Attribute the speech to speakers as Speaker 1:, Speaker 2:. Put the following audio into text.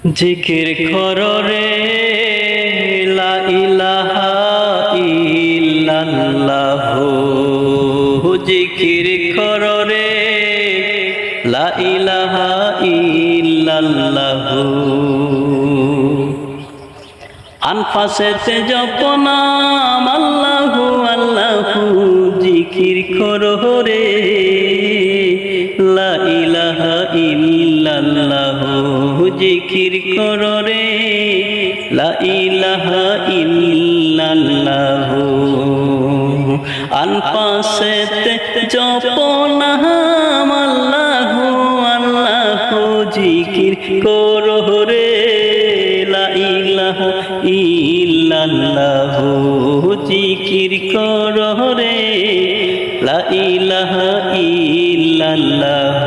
Speaker 1: জিকির করো রে লা ইলাহা ইল্লাল্লাহ, জিকির করো রে লা ইলাহা ইল্লাল্লাহ। আনফাসেতে জপনাম আল্লাহু আল্লাহু, জিকির করো রে লা ইলাহা ইল্লাল্লাহ, জিকির করো রে লা ইলাহা ইল্লাল্লাহ। আনফাসেতে জপনাম আল্লাহু আল্লাহু, জিকির করো রে লা ইলাহা ইল্লাল্লাহ, জিকির করো রে লা ইলাহা ইল্লাল্লাহ।